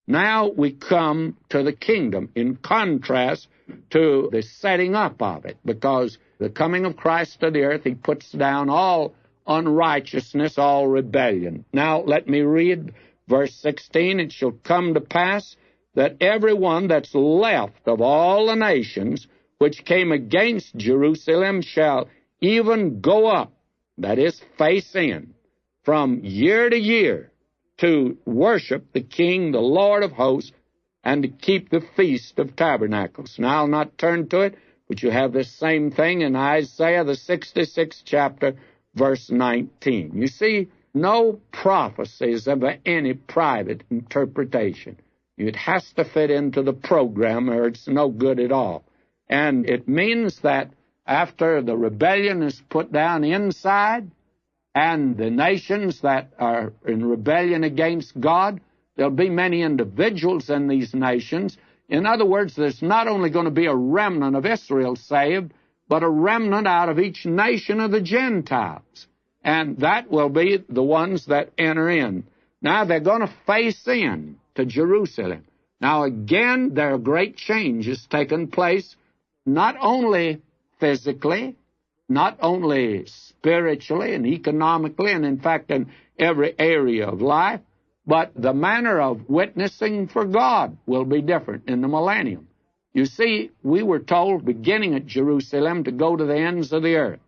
Now we come to the kingdom in contrast to the setting up of it, because the coming of Christ to the earth, he puts down all unrighteousness, all rebellion. Now let me read verse 16. It shall come to pass that everyone that's left of all the nations which came against Jerusalem shall even go up, that is, face in, from year to year, to worship the King, the Lord of hosts, and to keep the Feast of Tabernacles. Now, I'll not turn to it, but you have this same thing in Isaiah, the 66th chapter, verse 19. You see, no prophecies of any private interpretation. It has to fit into the program, or it's no good at all. And it means that after the rebellion is put down inside, and the nations that are in rebellion against God, there'll be many individuals in these nations. In other words, there's not only going to be a remnant of Israel saved, but a remnant out of each nation of the Gentiles. And that will be the ones that enter in. Now, they're going to face in to Jerusalem. Now, again, there are great changes taking place, not only physically, not only spiritually and economically, and in fact in every area of life, but the manner of witnessing for God will be different in the millennium. You see, we were told, beginning at Jerusalem, to go to the ends of the earth.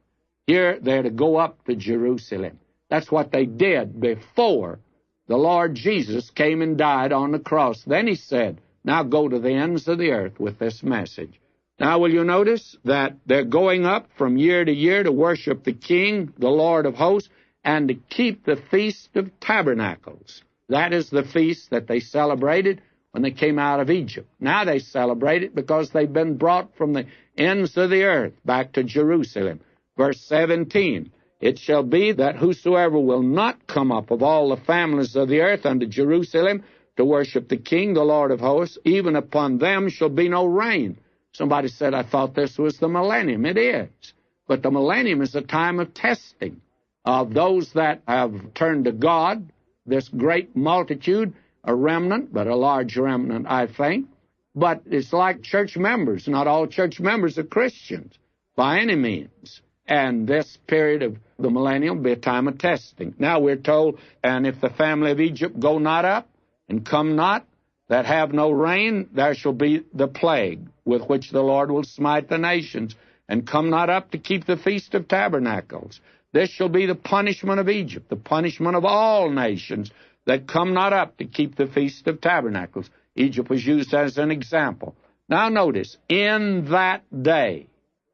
Here, they're to go up to Jerusalem. That's what they did before the Lord Jesus came and died on the cross. Then he said, now go to the ends of the earth with this message. Now, will you notice that they're going up from year to year to worship the King, the Lord of hosts, and to keep the Feast of Tabernacles. That is the feast that they celebrated when they came out of Egypt. Now they celebrate it because they've been brought from the ends of the earth back to Jerusalem. Verse 17, it shall be that whosoever will not come up of all the families of the earth unto Jerusalem to worship the King, the Lord of hosts, even upon them shall be no rain. Somebody said, I thought this was the millennium. It is. But the millennium is a time of testing of those that have turned to God, this great multitude, a remnant, but a large remnant, I think. But it's like church members. Not all church members are Christians by any means. And this period of the millennium will be a time of testing. Now we're told, and if the family of Egypt go not up and come not, that have no rain, there shall be the plague with which the Lord will smite the nations, and come not up to keep the Feast of Tabernacles. This shall be the punishment of Egypt, the punishment of all nations that come not up to keep the Feast of Tabernacles. Egypt was used as an example. Now notice, in that day,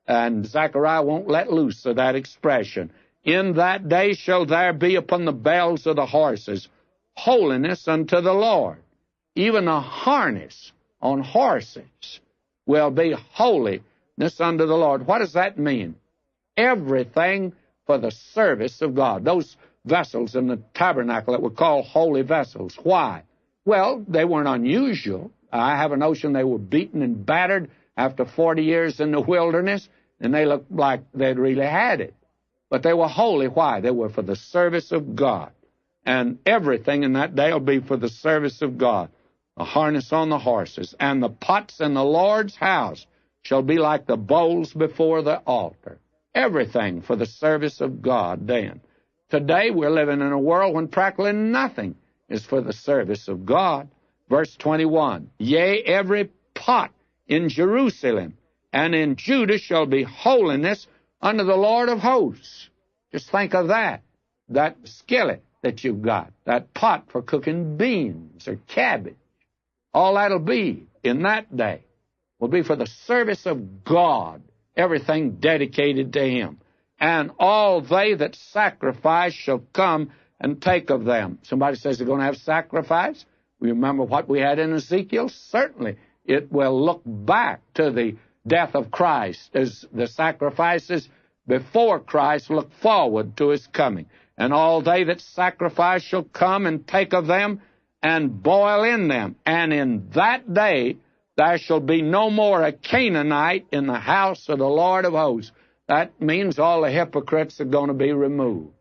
and Zechariah won't let loose of that expression, in that day shall there be upon the bells of the horses holiness unto the Lord. Even a harness on horses will be holiness unto the Lord. What does that mean? Everything for the service of God. Those vessels in the tabernacle that were called holy vessels. Why? Well, they weren't unusual. I have a notion they were beaten and battered after 40 years in the wilderness, and they looked like they'd really had it. But they were holy. Why? They were for the service of God. And everything in that day will be for the service of God. A harness on the horses, and the pots in the Lord's house shall be like the bowls before the altar. Everything for the service of God then. Today we're living in a world when practically nothing is for the service of God. Verse 21, yea, every pot in Jerusalem and in Judah shall be holiness unto the Lord of hosts. Just think of that skillet that you've got, that pot for cooking beans or cabbage. All that'll be in that day will be for the service of God, everything dedicated to Him. And all they that sacrifice shall come and take of them. Somebody says they're going to have sacrifice. We remember what we had in Ezekiel. Certainly it will look back to the death of Christ as the sacrifices before Christ look forward to His coming. And all they that sacrifice shall come and take of them and boil in them. And in that day there shall be no more a Canaanite in the house of the Lord of hosts. That means all the hypocrites are going to be removed.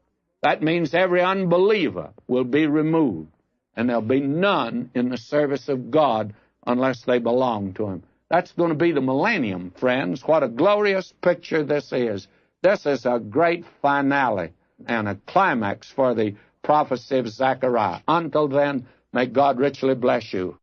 That means every unbeliever will be removed. and there'll be none in the service of God unless they belong to Him. That's going to be the millennium, friends. What a glorious picture this is. This is a great finale and a climax for the prophecy of Zechariah. Until then, may God richly bless you.